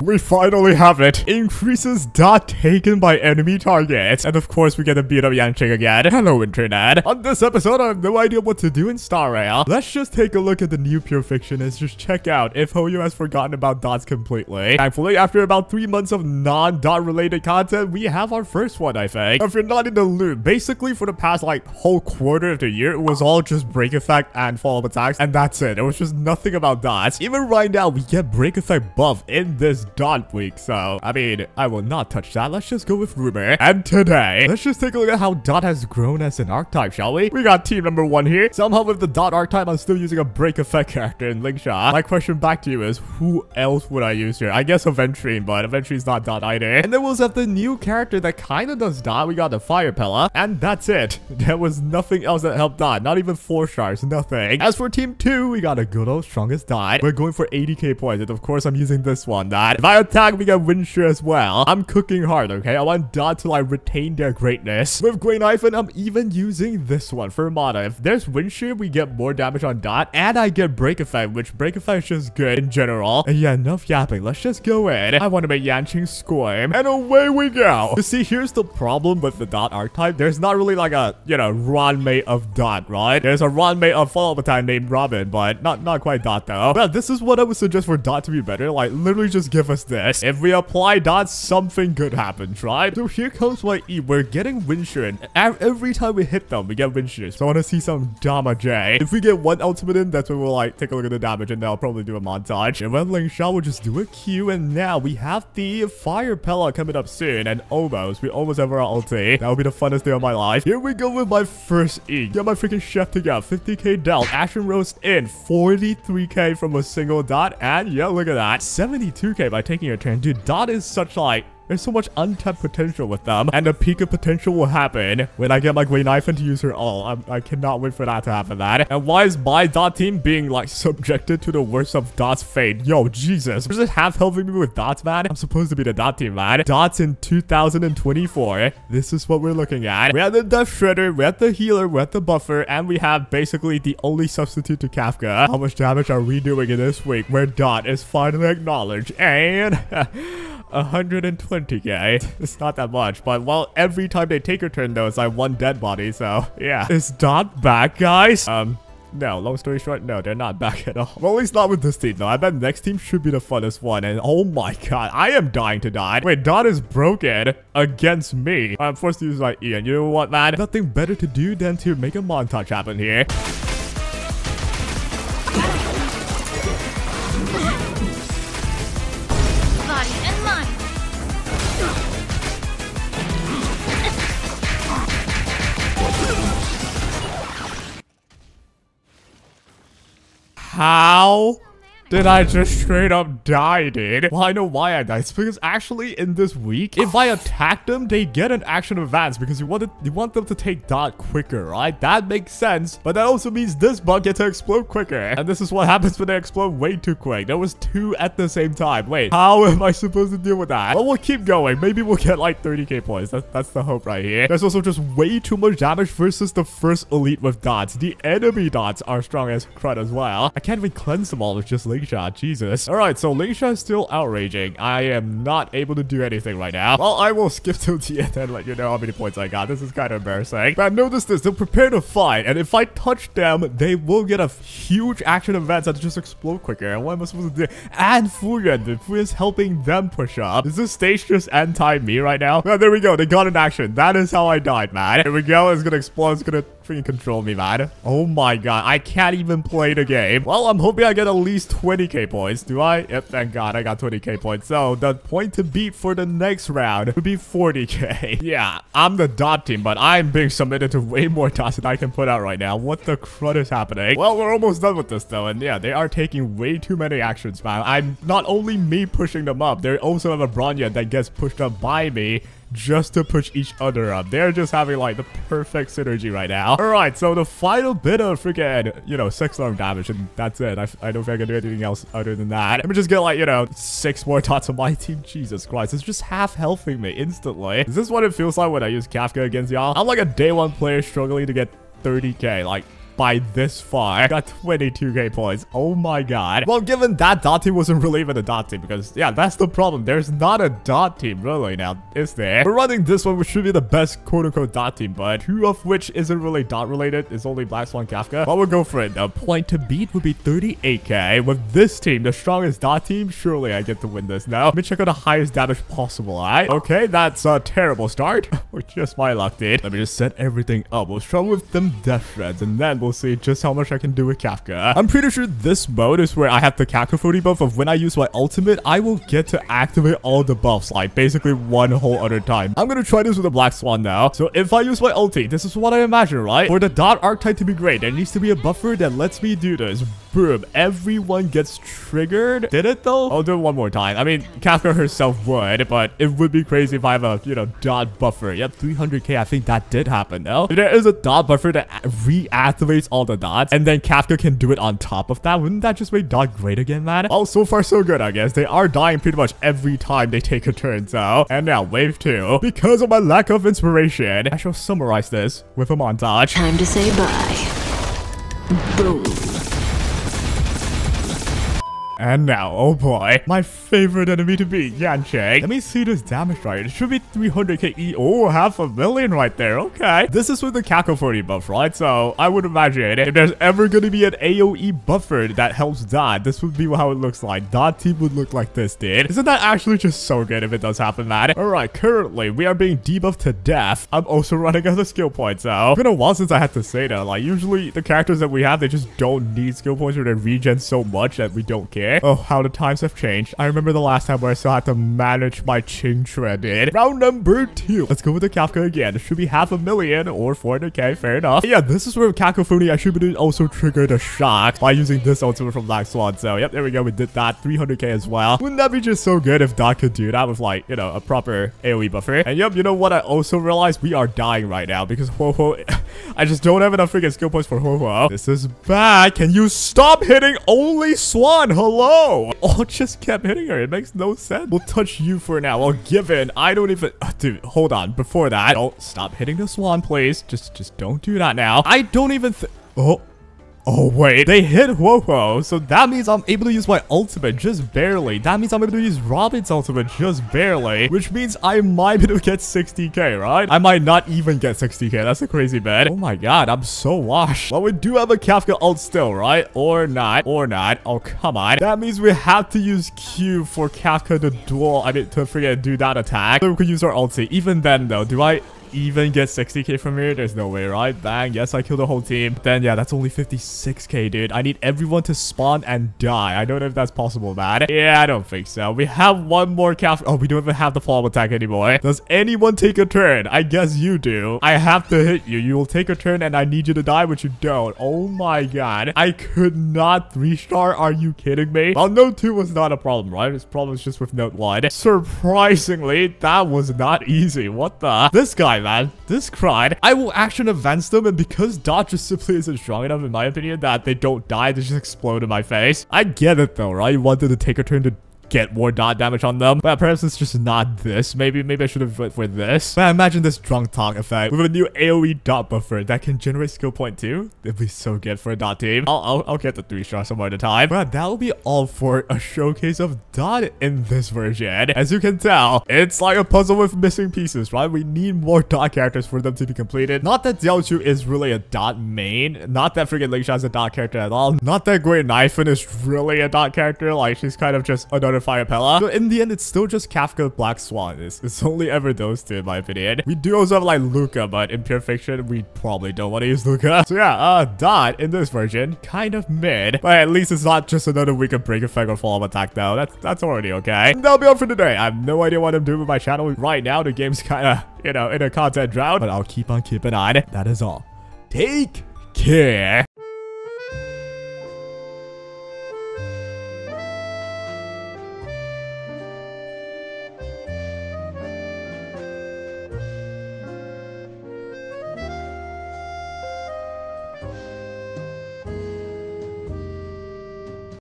We finally have it. Increases dot taken by enemy targets. And of course, we get to beat up Yanqing again. Hello, internet. On this episode, I have no idea what to do in Star Rail. Let's just take a look at the new Pure Fiction and just check out if Hoyo has forgotten about dots completely. Thankfully, after about 3 months of non-dot related content, we have our first one, I think. If you're not in the loop, basically for the past like whole quarter of the year, it was all just break effect and follow-up attacks. And that's it. It was just nothing about dots. Even right now, we get break effect buff in this dot week, so I mean, I will not touch that. Let's just go with rumor. And today, let's just take a look at how dot has grown as an archetype, shall we? We got team number 1 here. Somehow with the dot archetype, I'm still using a break effect character in Lingsha. My question back to you is, who else would I use here? I guess Aventrine, but Aventrine's not dot either. And then we'll have the new character that kind of does dot. We got the Fire Pella, and that's it. There was nothing else that helped dot. Not even 4 shards, nothing. As for team 2, we got a good old strongest dot. We're going for 80k points, and of course, I'm using this one. That if I attack, we get Windsure as well. I'm cooking hard, okay? I want dot to like retain their greatness. With Grey Knife, and I'm even using this one for mana. If there's Windsure, we get more damage on dot, and I get break effect, which break effect is just good in general. And yeah, enough yapping. Let's just go in. I want to make Yanqing squirm, and away we go. You see, here's the problem with the dot archetype. There's not really like a, you know, Ranmei of dot, right? There's a Ranmei of follow-up attack named Robin, but not quite dot though. But this is what I would suggest for dot to be better. Like, literally just give us this. If we apply dot, something good happens, right? So here comes my E. We're getting Windsure, and every time we hit them, we get Windsure. So I want to see some damage. If we get one ultimate in, that's when we'll like take a look at the damage, and then I'll probably do a montage. And when Lingsha, we'll just do a Q, and now we have the Fire Pella coming up soon, and we almost have our ulti. That will be the funnest day of my life. Here we go with my first E. Get my freaking chef to go. 50k dealt. Action roast in. 43k from a single dot, and yeah, look at that. 72k by taking a turn. Dude, dot is such like, there's so much untapped potential with them, and the peak of potential will happen when I get my Grey Knife to use her all. I cannot wait for that to happen. And why is my dot team being like subjected to the worst of dot's fate? Yo, Jesus, is it half helping me with dots, man? I'm supposed to be the dot team, man. Dots in 2024. This is what we're looking at. We have the Death Shredder, we have the healer, we have the buffer, and we have basically the only substitute to Kafka. How much damage are we doing in this week where dot is finally acknowledged? And 120k. It's not that much, but well, every time they take a turn though, it's like 1 dead body, so yeah. Is dot back, guys? No, long story short, no, they're not back at all. Well, at least not with this team, though. I bet next team should be the funnest one, and oh my god, I am dying to die. Wait, dot is broken against me. I'm forced to use my E, and you know what, man? Nothing better to do than to make a montage happen here. How did I just straight up die, dude? Well, I know why I died. It's because actually in this week, if I attack them, they get an action advance because you want them to take dot quicker, right? That makes sense. But that also means this bug gets to explode quicker. And this is what happens when they explode way too quick. There was 2 at the same time. Wait, how am I supposed to deal with that? Well, we'll keep going. Maybe we'll get like 30k points. That's the hope right here. There's also just way too much damage versus the first elite with dots. The enemy dots are strong as crud as well. I can't even cleanse them all with just Lingsha. Jesus. Alright, so Lingsha is still outraging. I am not able to do anything right now. Well, I will skip till the end and let you know how many points I got. This is kind of embarrassing. But notice this. They'll prepare to fight. And if I touch them, they will get a huge action advance that just explode quicker. And what am I supposed to do? And Fuyan. Fuyan's helping them push up. Is this stage just anti-me right now? Well, there we go. They got an action. That is how I died, man. Here we go. It's gonna explode. It's gonna freaking control me, man. Oh my god. I can't even play the game. Well, I'm hoping I get at least 20k points. Do I? Yep, thank god. I got 20k points. So the point to beat for the next round would be 40k. Yeah, I'm the dot team, but I'm being submitted to way more dots than I can put out right now. What the crud is happening? Well, we're almost done with this though. And yeah, they are taking way too many actions, man. I'm not only me pushing them up. They also have a Bronya that gets pushed up by me just to push each other up. They're just having like the perfect synergy right now. All right, so the final bit of freaking, you know, 6 long damage, and that's it. I don't think I can do anything else other than that. Let me just get like, you know, 6 more dots on my team. Jesus Christ, it's just half healthing me instantly. Is this what it feels like when I use Kafka against y'all? I'm like a day 1 player struggling to get 30k. Like, by this far. Got 22k points. Oh my god. Well, given that DoT team wasn't really even a DoT team, because yeah, that's the problem. There's not a DoT team really now, is there? We're running this one, which should be the best quote-unquote DoT team, but two of which isn't really DoT related. It's only Black Swan Kafka. Well, we'll go for it. The point to beat would be 38k. With this team, the strongest DoT team, surely I get to win this now. Let me check out the highest damage possible, alright? Okay, that's a terrible start. Or just my luck, dude. Let me just set everything up. We'll start with them death shreds, and then we'll see just how much I can do with Kafka. I'm pretty sure this mode is where I have the Kakophony buff of when I use my ultimate, I will get to activate all the buffs, like basically one whole other time. I'm gonna try this with a Black Swan now. So if I use my ulti, this is what I imagine, right? For the DoT archetype to be great, there needs to be a buffer that lets me do this. Boom. Everyone gets triggered. Did it though? I'll do it one more time. I mean, Kafka herself would, but it would be crazy if I have a, you know, DoT buffer. Yep, 300k. I think that did happen though. If there is a DoT buffer that reactivates all the dots, and then Kafka can do it on top of that. Wouldn't that just make DoT great again, man? Well, so far so good, I guess. They are dying pretty much every time they take a turn, so. And now, wave 2. Because of my lack of inspiration, I shall summarize this with a montage. Time to say bye. Boom. And now, oh boy, my favorite enemy to beat, Yanqing. Let me see this damage right. It should be 300k E. Oh, 500,000 right there. Okay. This is with the Kakophony buff, right? So I would imagine if there's ever going to be an AoE buffer that helps DoT, this would be how it looks like. DoT team would look like this, dude. Isn't that actually just so good if it does happen, man? Alright, currently, we are being debuffed to death. I'm also running out of skill points, so. It's been a while since I had to say that. Like, usually the characters that we have, they just don't need skill points or they regen so much that we don't care. Oh, how the times have changed. I remember the last time where I still had to manage my Qing shredded. Round number 2. Let's go with the Kafka again. It should be 500,000 or 400k. Fair enough. Yeah, this is where Kakophony, I should be also trigger the shock by using this ultimate from Black Swan. So, yep, there we go. We did that. 300k as well. Wouldn't that be just so good if DoT could do that with, like, you know, a proper AoE buffer? And yep, you know what? I also realized we are dying right now because Ho-Ho, I just don't have enough freaking skill points for Ho-Ho. This is bad. Can you stop hitting only Swan? Hello? Oh, just kept hitting her. It makes no sense. We'll touch you for now. Well, given I don't even... dude, hold on. Before that, don't stop hitting the Swan, please. Just don't do that now. I don't even... Oh, wait. They hit Ho-Ho, so that means I'm able to use my ultimate just barely. That means I'm able to use Robin's ultimate just barely, which means I might be able to get 60k, right? I might not even get 60k. That's a crazy bet. Oh my god, I'm so washed. Well, we do have a Kafka ult still, right? Or not. Or not. Oh, come on. That means we have to use Q for Kafka to to freaking do that attack. So we could use our ulti. Even then, though, do I even get 60k from here? There's no way, right? Bang. Yes, I killed the whole team. Then, yeah, that's only 56k, dude. I need everyone to spawn and die. I don't know if that's possible, man. Yeah, I don't think so. We have one more Kafka. Oh, we don't even have the follow-up attack anymore. Does anyone take a turn? I guess you do. I have to hit you. You will take a turn and I need you to die, but you don't. Oh my god. I could not 3-star. Are you kidding me? Well, Note 2 was not a problem, right? This problem is just with Note 1. Surprisingly, that was not easy. What the? This guy, man. This cried. I will action advance them, and because DoT just simply isn't strong enough, in my opinion, that they don't die, they just explode in my face. I get it, though, right? You wanted to take a turn to get more DoT damage on them, but perhaps it's just not this. Maybe I should have went for this. But imagine this drunk talk effect with a new AoE DoT buffer that can generate skill point too. It'd be so good for a DoT team. I'll get the 3-star some other time. But that will be all for a showcase of DoT in this version. As you can tell, it's like a puzzle with missing pieces, right? We need more DoT characters for them to be completed. Not that Xiaochu is really a DoT main. Not that freaking Lingsha is a DoT character at all. Not that Great Knifin is really a DoT character. Like, she's kind of just another Firepella. So in the end, it's still just Kafka, Black Swan. It's only ever those two, in my opinion. We do also have like Luca, but in pure fiction, we probably don't want to use Luca. So yeah, DoT in this version, kind of mid, but at least it's not just another week of break effect or follow-up attack though. That's already okay. And that'll be all for today. I have no idea what I'm doing with my channel right now. The game's kind of, you know, in a content drought, but I'll keep on keeping on. That is all. Take care.